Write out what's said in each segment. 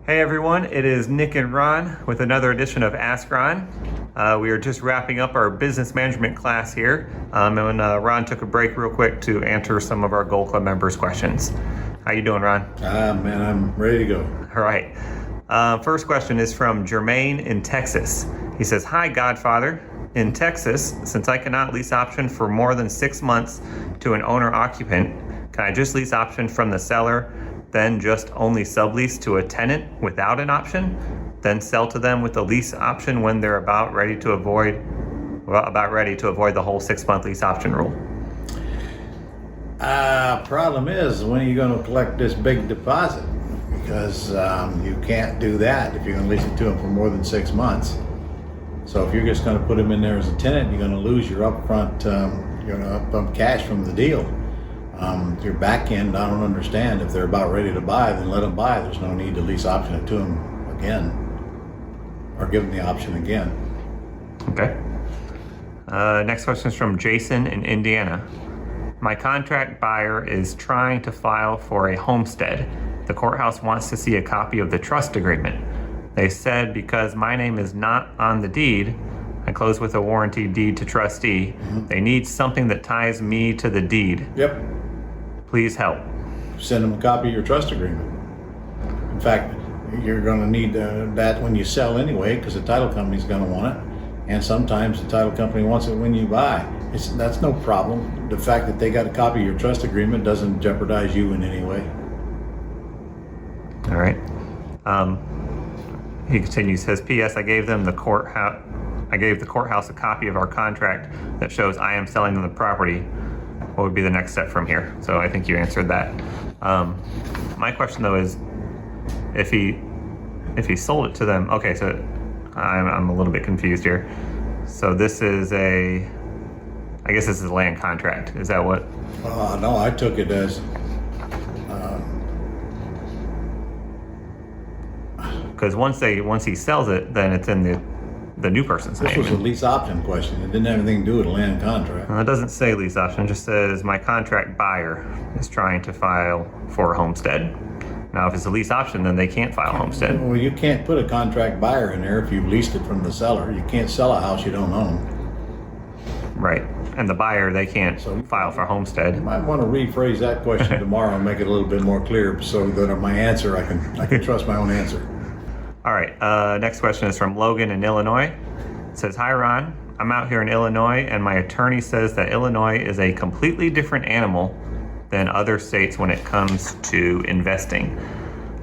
Hey everyone, it is Nick and Ron with another edition of Ask Ron. We are just wrapping up our business management class here, and Ron took a break real quick to answer some of our Gold Club members' questions. How you doing, Ron? Man, I'm ready to go. All right. First question is from Jermaine in Texas. He says, "Hi, Godfather. In Texas, since I cannot lease option for more than 6 months to an owner-occupant, can I just lease option from the seller, then just only sublease to a tenant without an option, then sell to them with the lease option when they're about ready to avoid the whole 6-month lease option rule?" Problem is, when are you going to collect this big deposit? Because you can't do that if you're going to lease it to them for more than 6 months. So if you're just going to put them in there as a tenant, you're going to lose your upfront, upfront cash from the deal. Your back end, I don't understand. If they're about ready to buy, then let them buy. There's no need to lease option it to them again, or give them the option again. Okay. Next question is from Jason in Indiana. My contract buyer is trying to file for a homestead. The courthouse wants to see a copy of the trust agreement. They said because my name is not on the deed, I close with a warranty deed to trustee. They need something that ties me to the deed. Yep. Please help. Send them a copy of your trust agreement. In fact, you're going to need that when you sell anyway, because the title company's going to want it. And sometimes the title company wants it when you buy. That's no problem. The fact that they got a copy of your trust agreement doesn't jeopardize you in any way. All right. He continues, says, P.S. I gave the courthouse a copy of our contract that shows I am selling them the property. What would be the next step from here? So I think you answered that. My question though is, if he sold it to them, okay, so I'm a little bit confused here. So this is I guess this is a land contract. Is that what? No, I took it as, because once he sells it, then it's in the new person's name. This was a lease option question. It didn't have anything to do with a land contract. It doesn't say lease option. It just says my contract buyer is trying to file for a homestead. Now, if it's a lease option, then they can't file a homestead. Well, you can't put a contract buyer in there if you've leased it from the seller. You can't sell a house you don't own. Right. And the buyer, they can't file for a homestead. You might want to rephrase that question tomorrow and make it a little bit more clear so that my answer, I can trust my own answer. All right, next question is from Logan in Illinois. It says, "Hi Ron, I'm out here in Illinois and my attorney says that Illinois is a completely different animal than other states when it comes to investing.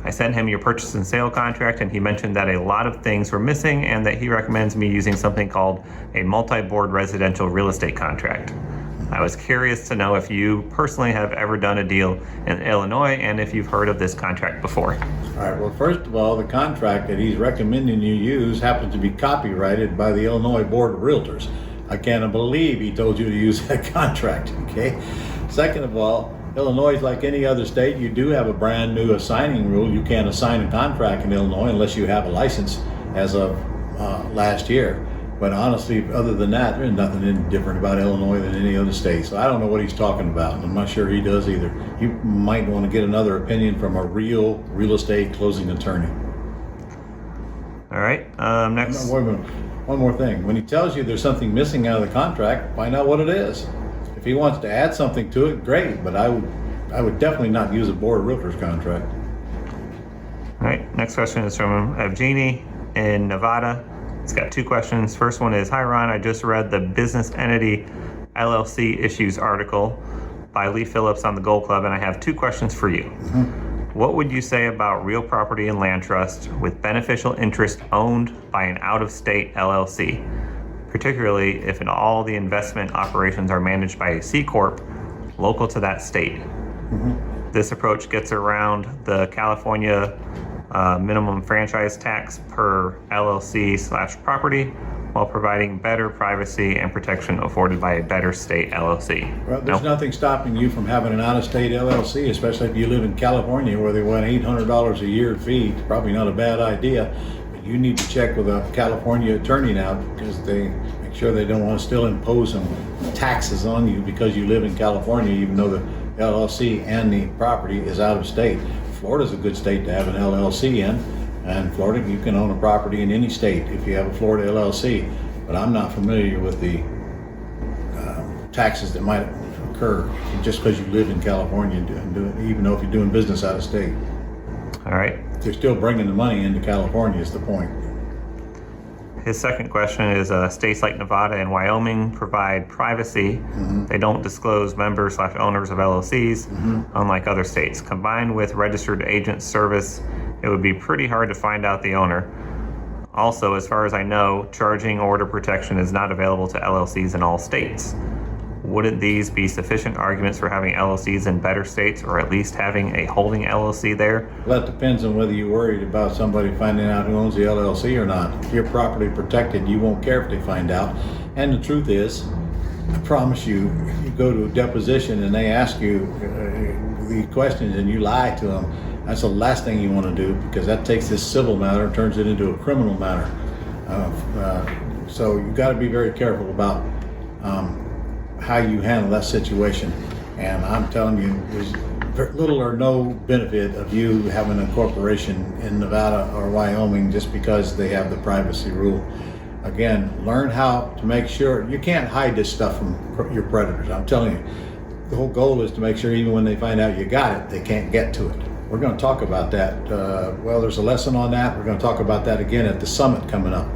I sent him your purchase and sale contract and he mentioned that a lot of things were missing and that he recommends me using something called a multi-board residential real estate contract. I was curious to know if you personally have ever done a deal in Illinois and if you've heard of this contract before." All right, well, first of all, the contract that he's recommending you use happens to be copyrighted by the Illinois Board of Realtors. I can't believe he told you to use that contract, okay? Second of all, Illinois is like any other state. You do have a brand new assigning rule. You can't assign a contract in Illinois unless you have a license as of last year. But honestly, other than that, there's nothing any different about Illinois than any other state. So I don't know what he's talking about. I'm not sure he does either. You might want to get another opinion from a real estate closing attorney. All right, next. Wait a minute. One more thing. When he tells you there's something missing out of the contract, find out what it is. If he wants to add something to it, great. But I would definitely not use a Board of Realtors contract. All right, next question is from Evengii in Nevada. It's got 2 questions. First one is, "Hi Ron, I just read the Business Entity LLC Issues article by Lee Phillips on the Gold Club, and I have 2 questions for you. What would you say about real property and land trust with beneficial interest owned by an out-of-state LLC, particularly if all the investment operations are managed by a C Corp local to that state? This approach gets around the California minimum franchise tax per LLC/property while providing better privacy and protection afforded by a better state LLC." Well, there's nothing stopping you from having an out-of-state LLC, especially if you live in California where they want $800 a year fee. It's probably not a bad idea, but you need to check with a California attorney now because they make sure they don't want to still impose some taxes on you because you live in California, even though the LLC and the property is out of state. Florida's a good state to have an LLC in, And Florida, you can own a property in any state if you have a Florida LLC. But I'm not familiar with the taxes that might occur just because you live in California and do it, even though if you're doing business out of state. All right. They're still bringing the money into California is the point. His second question is states like Nevada and Wyoming provide privacy. They don't disclose members/owners of LLCs, unlike other states. Combined with registered agent service, it would be pretty hard to find out the owner. Also, as far as I know, charging order protection is not available to LLCs in all states. Wouldn't these be sufficient arguments for having LLCs in better states, or at least having a holding LLC there? Well, that depends on whether you're worried about somebody finding out who owns the LLC or not. If you're properly protected, you won't care if they find out. And the truth is, I promise you, if you go to a deposition and they ask you the questions and you lie to them, that's the last thing you want to do, because that takes this civil matter and turns it into a criminal matter. So you've got to be very careful about how you handle that situation. And I'm telling you, there's little or no benefit of you having a corporation in Nevada or Wyoming just because they have the privacy rule. Again, learn how to make sure you can't hide this stuff from your predators. I'm telling you, the whole goal is to make sure even when they find out you got it, they can't get to it. We're going to talk about that. Well, there's a lesson on that. We're going to talk about that again at the summit coming up.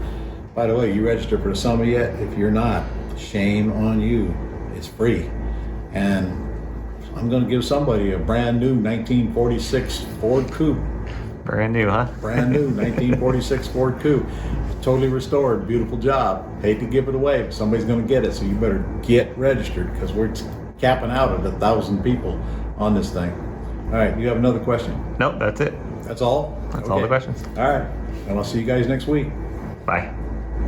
By the way, you registered for the summit yet? If you're not, shame on you. It's free. And I'm going to give somebody a brand new 1946 Ford Coupe. Brand new, huh? Brand new 1946 Ford Coupe. Totally restored. Beautiful job. Hate to give it away, but somebody's going to get it. So you better get registered, because we're capping out at 1,000 people on this thing. All right. You have another question? Nope, that's it. That's all? That's all the questions. All right. And I'll see you guys next week. Bye.